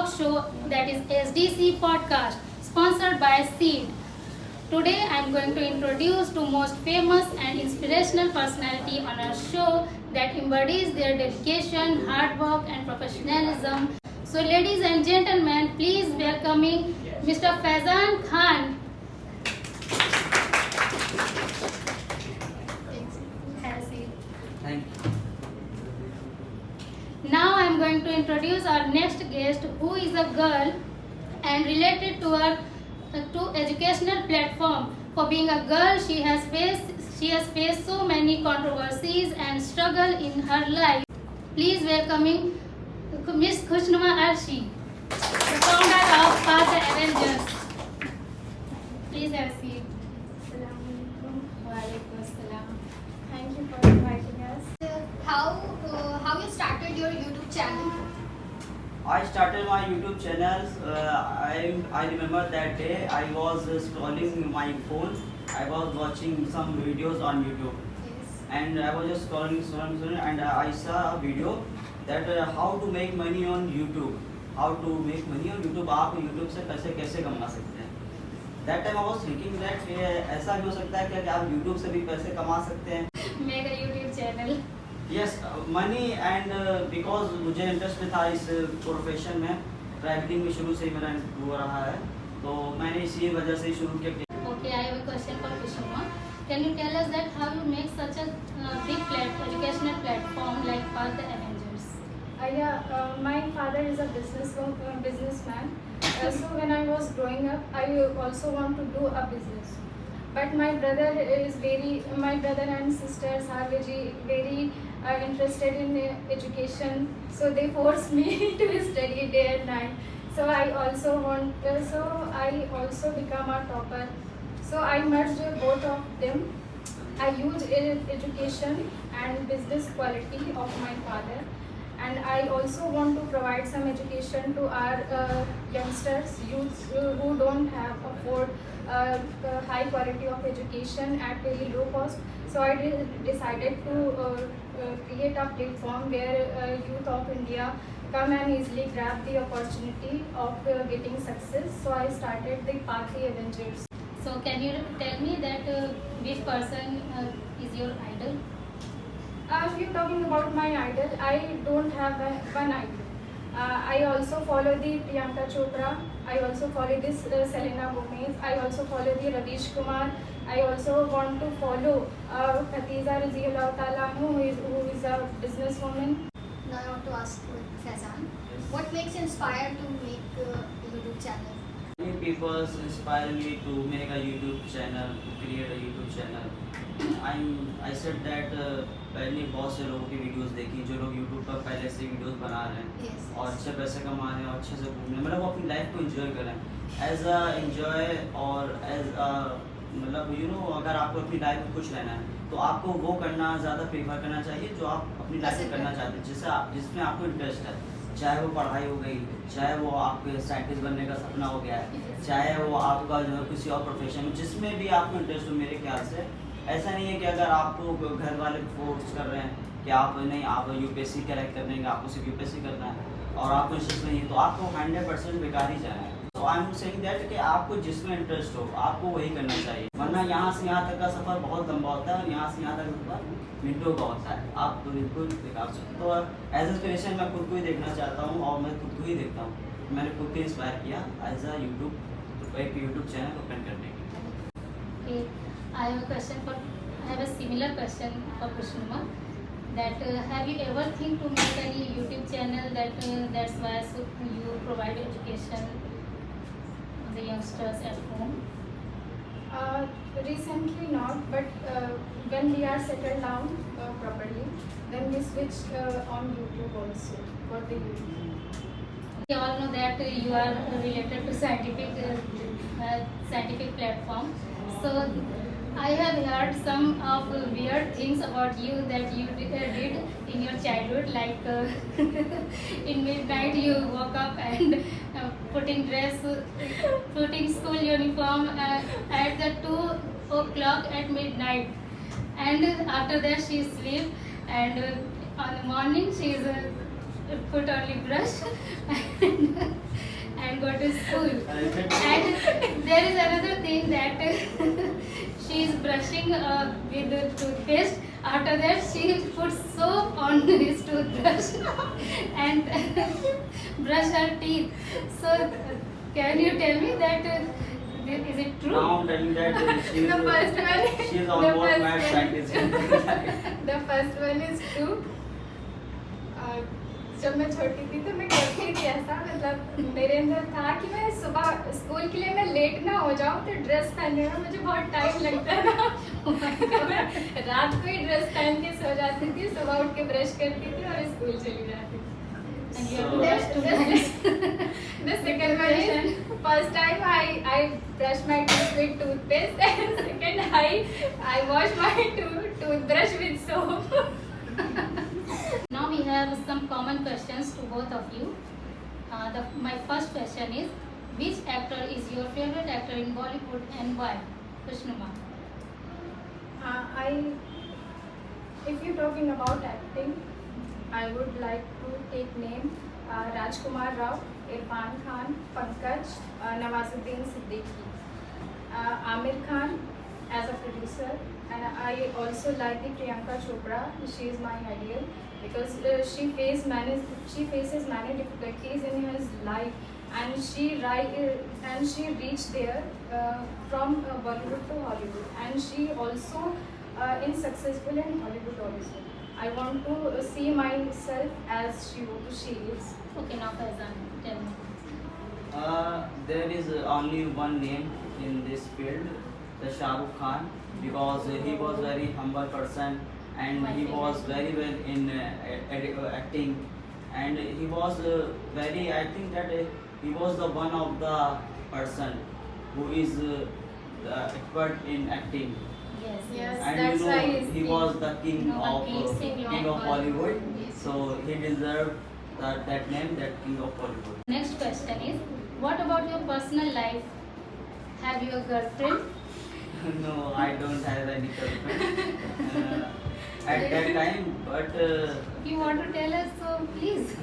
talk show that is SDC Podcast, sponsored by Seed. Today I am going to introduce two most famous and inspirational personality on our show that embodies their dedication, hard work and professionalism. So ladies and gentlemen, please welcoming Mr. Faizan Khan. Have a seat. Thank you. Now I am going to introduce our next guest, who is a girl and related to our to educational platform. For being a girl, she has faced so many controversies and struggle in her life. Please welcoming Miss Khushnuma Arshi, the founder of Path the Avengers. Please have a seat. Assalamualaikum. Walaikum assalam. Thank you for inviting us. How you started your YouTube channel? I started my YouTube channel. I remember that day I was scrolling my phone. I was watching some videos on YouTube, Yes. and I was just scrolling, and I saw a video that how to make money on YouTube. How to make money on YouTube? आप YouTube से पैसे कैसे कमा सकते हैं? That time I was thinking that ऐसा भी हो सकता है क्या कि आप YouTube से भी पैसे कमा सकते हैं? Make a YouTube channel. Yes money and because मुझे इंटरेस्ट था इस प्रोफेशन में, ट्रैवलिंग में शुरू से ही मेरा हो रहा है, तो मैंने इसी वजह से शुरू किया. Okay, I have a question for Kushuma. Can you tell us that how you make such a big educational platform like Path the Avengers? My father is a businessman. So when I was growing up, I also want to do a business. But my brother and sisters are very interested in education. So they force me to study day and night. So I also become a topper. So I merged both of them. I use education and business quality of my father, and I also want to provide some education to our youngsters, youths who don't have afford high quality of education at very low cost. So I decided to create a platform where youth of India come and easily grab the opportunity of getting success. So I started the Path the Avengers. So can you tell me that which person is your idol? If you're talking about my idol, I don't have one idol. I also follow the Priyanka Chopra. I also follow this Selena Gomez. I also follow the Ravish Kumar. I also want to follow Khatiza Raziallahu Ta'ala, who is a businesswoman. Now I want to ask Faizan, what makes you inspired to make a YouTube channel? Many people inspire me to make a YouTube channel, to create a YouTube channel. I said that मैंने बहुत से लोगों की videos देखी जो लोग YouTube पर पहले से वीडियोस बना रहे हैं Yes. और अच्छे पैसे कमा रहे हैं और अच्छे से घूमने, मतलब वो अपनी लाइफ को एंजॉय कर रहे हैं एज अ एंजॉय और एज अ मतलब अगर आपको अपनी लाइफ में खुश रहना है तो आपको वो करना ज़्यादा प्रेफर करना चाहिए जो आप अपनी लाइफ में करना चाहते हैं, जिसमें आपको इंटरेस्ट है, चाहे वो पढ़ाई हो गई, चाहे वो आपके साइंटिस्ट बनने का सपना हो गया है, चाहे वो आपका जो है किसी और प्रोफेशन में, जिसमें भी आपको इंटरेस्ट हो. मेरे ख्याल से ऐसा नहीं है कि अगर आपको घर वाले फोर्स कर रहे हैं कि आप नहीं, आप यूपीएससी क्रैक कर देंगे, आपको सिर्फ यूपीएससी करना है और आपको इंटरेस्ट नहीं है, तो आपको 100% बेकार ही जाना है. तो आई एम सेइंग दैट कि आपको जिसमें इंटरेस्ट हो आपको वही करना चाहिए, वरना यहाँ से यहाँ तक का सफ़र बहुत लंबा होता है और यहाँ से यहाँ तक का सफ़र मिनटों का होता है. आप तो बिल्कुल बेकार सकते. तो एज इंस्पिरेशन मैं खुद को ही देखना चाहता हूँ और मैं खुद को ही देखता हूँ. मैंने खुद को इंस्पायर किया एज अ एक यूट्यूब चैनल ओपन करने के. Okay, I have a similar question for Kushuma. That have you ever think to make any YouTube channel that's why you provide education on the youngsters at home? Recently not, but when we are settled down properly, then we switch on YouTube also for the YouTube. We all know that you are related to scientific platform. So I have heard some of weird things about you that you did in your childhood, like in midnight you woke up and putting school uniform at the 2 o'clock at midnight, and after that she sleep, and on the morning she is put only brush and go to school. Is it? And there is another thing that she is brushing with the toothpaste. After that, she puts soap on his toothbrush and brush her teeth. So, can you tell me that is it true? Now I'm telling that she is The first one. she is the almost first mad one- scientist. The first one is true. जब मैं छोटी थी तो मैं करती थी ऐसा, मतलब मेरे अंदर था कि मैं सुबह स्कूल के लिए मैं लेट ना हो जाऊँ, तो ड्रेस पहनने में मुझे बहुत टाइम लगता था। तो मैं रात को ही ड्रेस पहन के सो जाती थी, सुबह उठ के ब्रश करती थी और स्कूल चली जाती थी। And you So- have to brush toothpaste. The second one is, first time I brush my teeth with toothpaste, and second I wash my toothbrush with soap. Now we have some common questions to both of you. My first question is, which actor is your favorite actor in Bollywood and why? Krishnuma. If you're talking about acting, I would like to take name Rajkumar Rao, Irfan Khan, Pankaj, Nawazuddin Siddiqui, Amir Khan as a producer, and I also like the Priyanka Chopra. She is my ideal because she faces many difficulties in her life, and she reached there from Bollywood to Hollywood, and she also is successful in Hollywood also. I want to see myself as she is. Okay, now Faizan, tell me. There is only one name in this field, the Shah Rukh Khan, because he was very humble person and My he favorite. was very well in acting, and he was very, I think that he was the one of the person who is expert in acting. Yes. And That's you know, why he's he king. was the king No one of beats him in king of all. Bollywood, Yes. so he deserved that name, that king of Bollywood. Next question is, what about your personal life? Have you a girlfriend? No, I don't have any girlfriend at that time, but If you want to tell us, so please.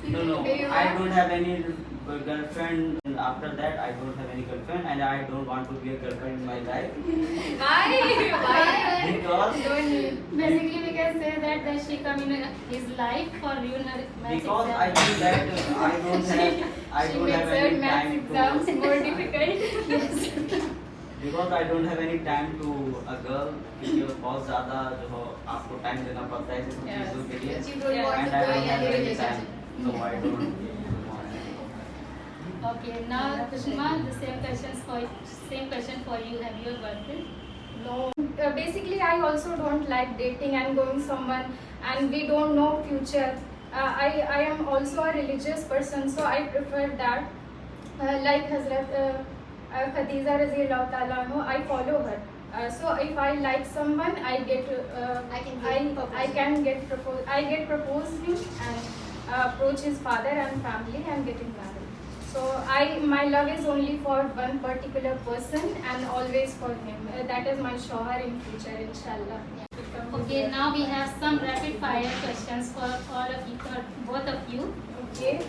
no, Do you I have? don't have any girlfriend. After that, I don't have any girlfriend, and I don't want to be a girlfriend in my life Why? Why? because Don't need. Basically, we can say that she come in his life for ruin her maths because I exam. think that I She don't makes have her any maths time exams to more difficult. Yes. because I don't have any time to a girl, क्योंकि बहुत ज़्यादा जो हो आपको time देना पड़ता है इस Yes. चीज़ों के लिए, You don't want and to I go don't in have any any relationship. time, so I don't want. Okay, now Kushma, the same question for you. Have you a girlfriend? No. Basically, I also don't like dating and going someone, and we don't know future. I am also a religious person, so I prefer that. Like Hazrat Khadija Raziyallahu Ta'ala anhu, I follow her. So if I like someone, I get I can get proposed. I get proposed him and approach his father and family and getting married. So my love is only for one particular person and always for him. That is my shower in future, inshallah. Okay, now we have some rapid fire questions for all of you, for both of you. Okay.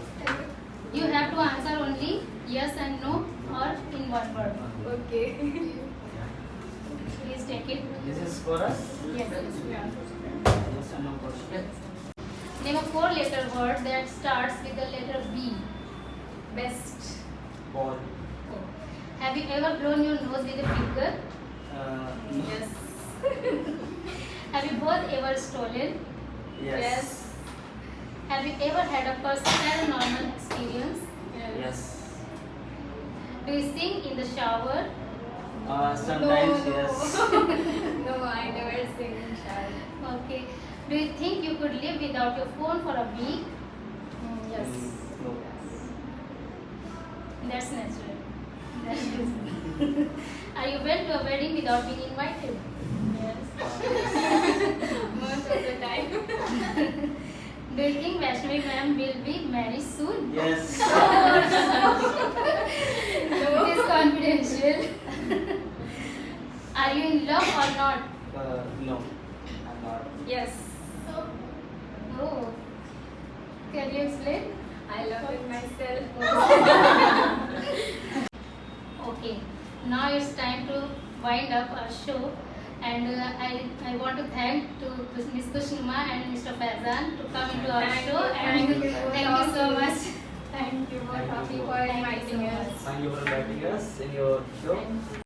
You have to answer only yes and no or in one word. Okay. Please take it. This is for us. Yes. Yeah. Yes and no question. Name a 4-letter word that starts with the letter B. Best. Ball. Have you ever blown your nose with a finger? Yes. Have you both ever stolen? Yes. Have you ever had a paranormal experience? Yes. Do you sing in the shower? Sometimes No. yes. No, I never sing in shower. Okay. Do you think you could live without your phone for a week? Yes. No. That's natural. That's easy. Are you went to a wedding without being invited? Yes. Most of the time. Do you think Vaishnavi ma'am will be married soon? Yes. It is confidential. Are you in love or not? No. I'm not. Yes. Oh. Can you explain? I love in myself. myself. Okay, now it's time to wind up our show, and I want to thank to Miss Kushnuma and Mr. Faizan to come into our Thank show, you, and thank you. thank you so much. Thank you for Thank you so inviting much. us. Thank you for inviting us in your show. Thank you.